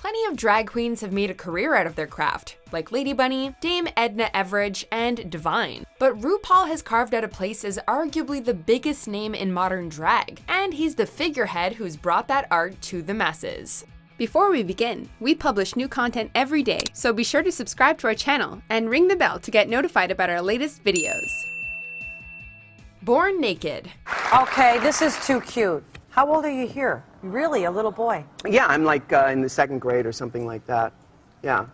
Plenty of drag queens have made a career out of their craft, like Lady Bunny, Dame Edna Everage, and Divine. But RuPaul has carved out a place as arguably the biggest name in modern drag, and he's the figurehead who's brought that art to the masses. Before we begin, we publish new content every day, so be sure to subscribe to our channel and ring the bell to get notified about our latest videos. Born naked. Okay, this is too cute. How old are you here? Really, a little boy? Yeah, I'm like in the 2nd grade or something like that. Yeah.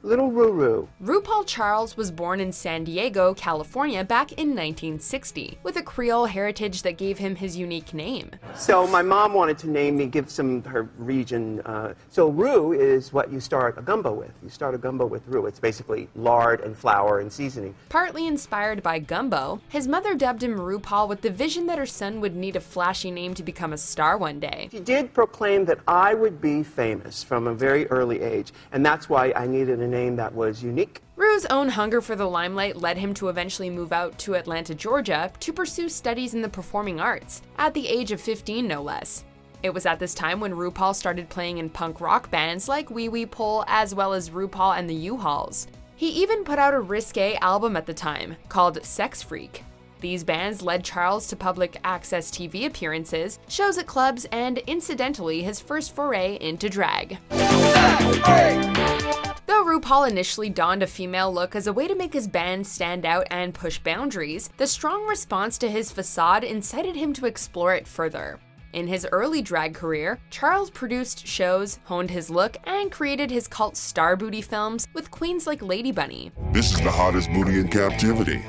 Little Ruru. RuPaul Charles was born in San Diego, California back in 1960, with a Creole heritage that gave him his unique name. So my mom wanted to name me, give her region. So Ru is what you start a gumbo with. You start a gumbo with Ru. It's basically lard and flour and seasoning. Partly inspired by gumbo, his mother dubbed him RuPaul with the vision that her son would need a flashy name to become a star one day. She did proclaim that I would be famous from a very early age, and that's why I needed a name that was unique. Ru's own hunger for the limelight led him to eventually move out to Atlanta, Georgia, to pursue studies in the performing arts, at the age of 15 no less. It was at this time when RuPaul started playing in punk rock bands like Wee Wee Pole, as well as RuPaul and the U-Hauls. He even put out a risque album at the time, called Sex Freak. These bands led Charles to public access TV appearances, shows at clubs, and incidentally his first foray into drag. Though RuPaul initially donned a female look as a way to make his band stand out and push boundaries, the strong response to his facade incited him to explore it further. In his early drag career, Charles produced shows, honed his look, and created his cult star booty films with queens like Lady Bunny. This is the hottest booty in captivity.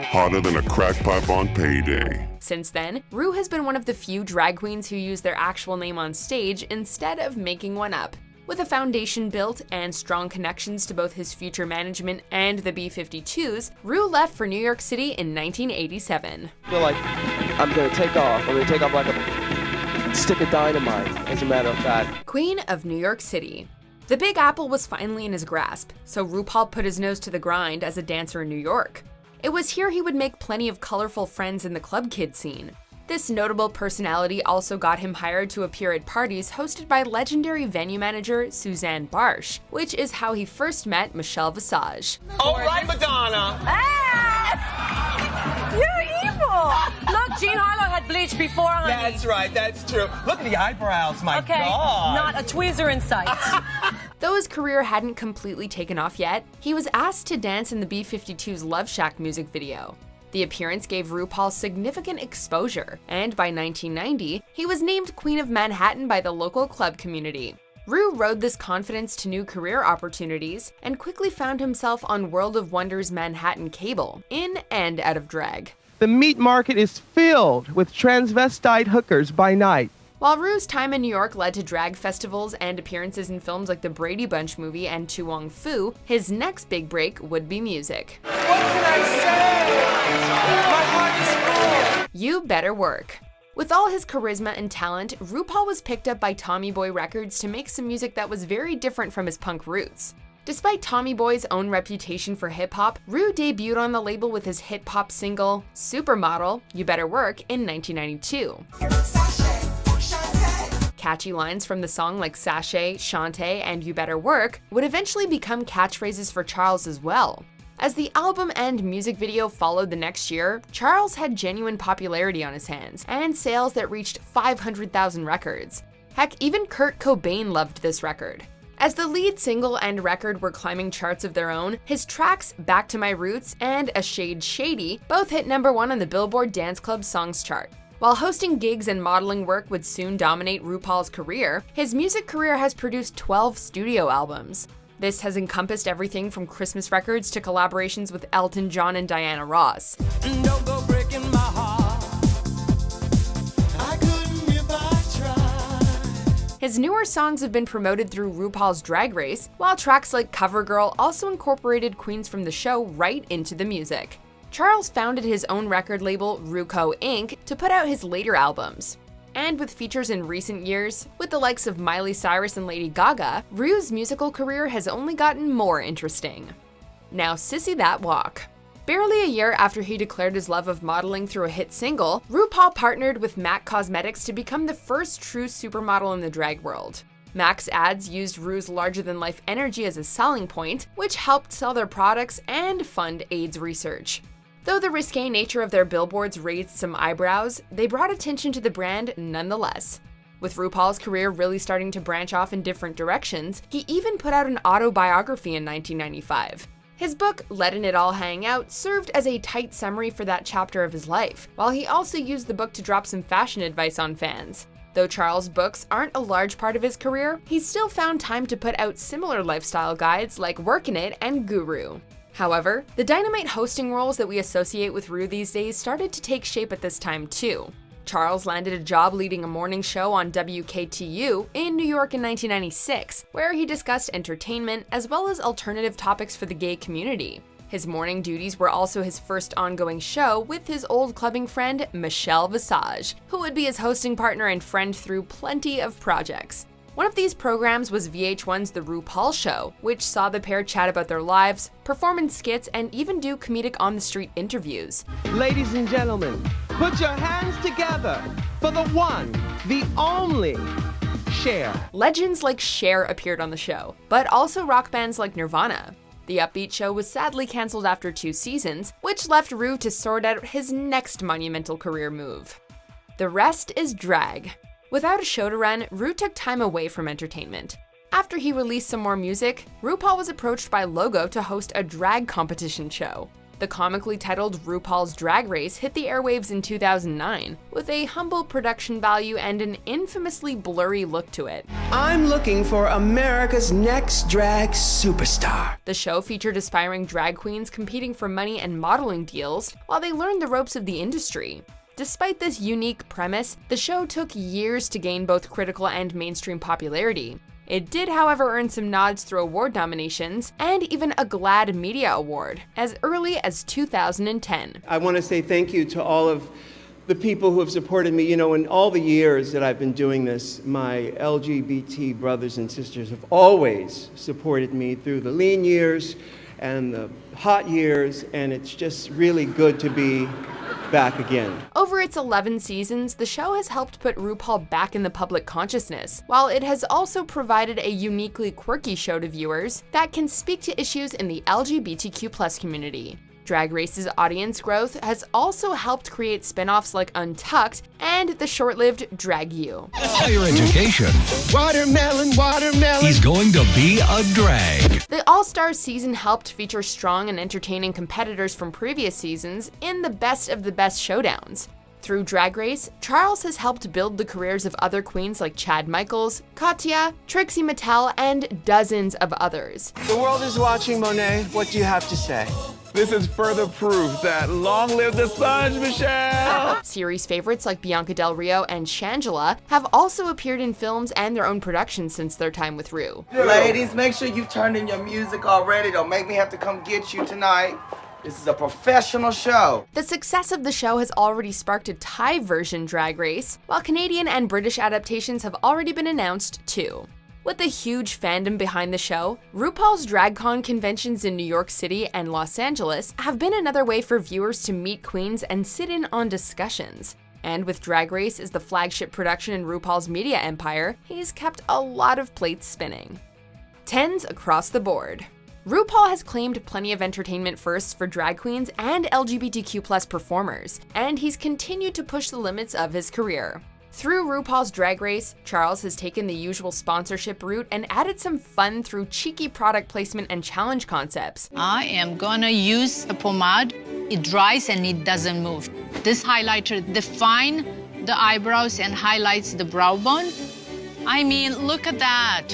Hotter than a crack pipe on payday. Since then, Ru has been one of the few drag queens who use their actual name on stage instead of making one up. With a foundation built and strong connections to both his future management and the B-52s, Ru left for New York City in 1987. I feel like I'm gonna take off. I'm gonna take off like a stick of dynamite, as a matter of fact. Queen of New York City. The Big Apple was finally in his grasp, so RuPaul put his nose to the grind as a dancer in New York. It was here he would make plenty of colorful friends in the club kid scene. This notable personality also got him hired to appear at parties hosted by legendary venue manager Suzanne Barsh, which is how he first met Michelle Visage. All right, Madonna! Ah! You're evil! Look, Jean Harlow had bleach before, honey. That's right, that's true. Look at the eyebrows, my Okay, God! not a tweezer in sight. Though his career hadn't completely taken off yet, he was asked to dance in the B-52's Love Shack music video. The appearance gave RuPaul significant exposure, and by 1990, he was named Queen of Manhattan by the local club community. Ru rode this confidence to new career opportunities and quickly found himself on World of Wonder's Manhattan cable, in and out of drag. The meat market is filled with transvestite hookers by night. While Ru's time in New York led to drag festivals and appearances in films like the Brady Bunch movie and To Wong Foo, his next big break would be music. What can I say? My heart is full! You Better Work. With all his charisma and talent, RuPaul was picked up by Tommy Boy Records to make some music that was very different from his punk roots. Despite Tommy Boy's own reputation for hip-hop, Ru debuted on the label with his hip-hop single, Supermodel, You Better Work, in 1992. Catchy lines from the song like Sashay, Shantae, and You Better Work would eventually become catchphrases for Charles as well. As the album and music video followed the next year, Charles had genuine popularity on his hands, and sales that reached 500,000 records. Heck, even Kurt Cobain loved this record. As the lead single and record were climbing charts of their own, his tracks Back to My Roots and A Shade Shady both hit #1 on the Billboard Dance Club Songs chart. While hosting gigs and modeling work would soon dominate RuPaul's career, his music career has produced 12 studio albums. This has encompassed everything from Christmas records to collaborations with Elton John and Diana Ross. Don't go breaking my heart. I couldn't if I tried. His newer songs have been promoted through RuPaul's Drag Race, while tracks like CoverGirl also incorporated queens from the show right into the music. Charles founded his own record label, RuCo Inc., to put out his later albums. And with features in recent years, with the likes of Miley Cyrus and Lady Gaga, Ru's musical career has only gotten more interesting. Now Sissy That Walk. Barely a year after he declared his love of modeling through a hit single, RuPaul partnered with MAC Cosmetics to become the first true supermodel in the drag world. Mac's ads used Ru's larger-than-life energy as a selling point, which helped sell their products and fund AIDS research. Though the risque nature of their billboards raised some eyebrows, they brought attention to the brand nonetheless. With RuPaul's career really starting to branch off in different directions, he even put out an autobiography in 1995. His book, Lettin' It All Hang Out, served as a tight summary for that chapter of his life, while he also used the book to drop some fashion advice on fans. Though Charles' books aren't a large part of his career, he's still found time to put out similar lifestyle guides like Workin' It and Guru. However, the Dynamite hosting roles that we associate with Ru these days started to take shape at this time too. Charles landed a job leading a morning show on WKTU in New York in 1996, where he discussed entertainment as well as alternative topics for the gay community. His morning duties were also his first ongoing show with his old clubbing friend, Michelle Visage, who would be his hosting partner and friend through plenty of projects. One of these programs was VH1's The RuPaul Show, which saw the pair chat about their lives, perform in skits, and even do comedic on-the-street interviews. Ladies and gentlemen, put your hands together for the one, the only, Cher. Legends like Cher appeared on the show, but also rock bands like Nirvana. The upbeat show was sadly cancelled after 2 seasons, which left Ru to sort out his next monumental career move. The rest is drag. Without a show to run, Ru took time away from entertainment. After he released some more music, RuPaul was approached by Logo to host a drag competition show. The comically titled RuPaul's Drag Race hit the airwaves in 2009, with a humble production value and an infamously blurry look to it. I'm looking for America's next drag superstar. The show featured aspiring drag queens competing for money and modeling deals while they learned the ropes of the industry. Despite this unique premise, the show took years to gain both critical and mainstream popularity. It did, however, earn some nods through award nominations and even a GLAAD Media Award as early as 2010. I want to say thank you to all of the people who have supported me. You know, in all the years that I've been doing this, my LGBT brothers and sisters have always supported me through the lean years and the hot years, and it's just really good to be back again. Over its 11 seasons, the show has helped put RuPaul back in the public consciousness, while it has also provided a uniquely quirky show to viewers that can speak to issues in the LGBTQ+ community. Drag Race's audience growth has also helped create spin-offs like Untucked and the short-lived Drag U. Higher education. Watermelon, watermelon. He's going to be a drag. The All-Stars season helped feature strong and entertaining competitors from previous seasons in the best of the best showdowns. Through Drag Race, Charles has helped build the careers of other queens like Chad Michaels, Katya, Trixie Mattel, and dozens of others. The world is watching, Monet. What do you have to say? This is further proof that long live the sponge, Michelle! Series favorites like Bianca Del Rio and Shangela have also appeared in films and their own productions since their time with Ru. Ladies, make sure you've turned in your music already. Don't make me have to come get you tonight. This is a professional show. The success of the show has already sparked a Thai version Drag Race, while Canadian and British adaptations have already been announced too. With a huge fandom behind the show, RuPaul's DragCon conventions in New York City and Los Angeles have been another way for viewers to meet queens and sit in on discussions. And with Drag Race as the flagship production in RuPaul's media empire, he's kept a lot of plates spinning. 10s across the board. RuPaul has claimed plenty of entertainment firsts for drag queens and LGBTQ+ performers, and he's continued to push the limits of his career. Through RuPaul's Drag Race, Charles has taken the usual sponsorship route and added some fun through cheeky product placement and challenge concepts. I am gonna use a pomade. It dries and it doesn't move. This highlighter defines the eyebrows and highlights the brow bone. I mean, look at that.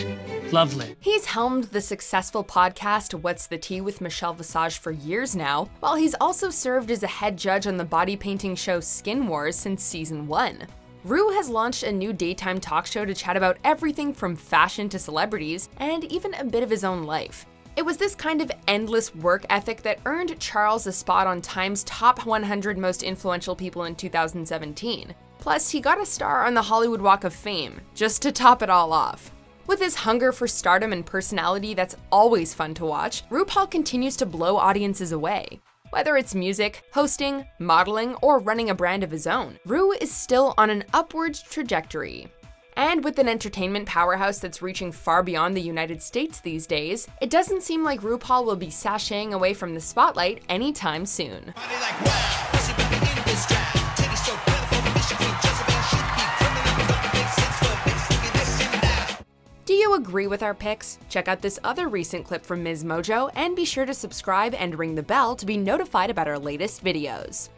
Lovely. He's helmed the successful podcast What's the Tea with Michelle Visage for years now, while he's also served as a head judge on the body painting show Skin Wars since season 1. Ru has launched a new daytime talk show to chat about everything from fashion to celebrities, and even a bit of his own life. It was this kind of endless work ethic that earned Charles a spot on Time's top 100 most influential people in 2017. Plus, he got a star on the Hollywood Walk of Fame, just to top it all off. With his hunger for stardom and personality that's always fun to watch, RuPaul continues to blow audiences away. Whether it's music, hosting, modeling, or running a brand of his own, Ru is still on an upward trajectory. And with an entertainment powerhouse that's reaching far beyond the United States these days, it doesn't seem like RuPaul will be sashaying away from the spotlight anytime soon. Do you agree with our picks? Check out this other recent clip from MsMojo and be sure to subscribe and ring the bell to be notified about our latest videos.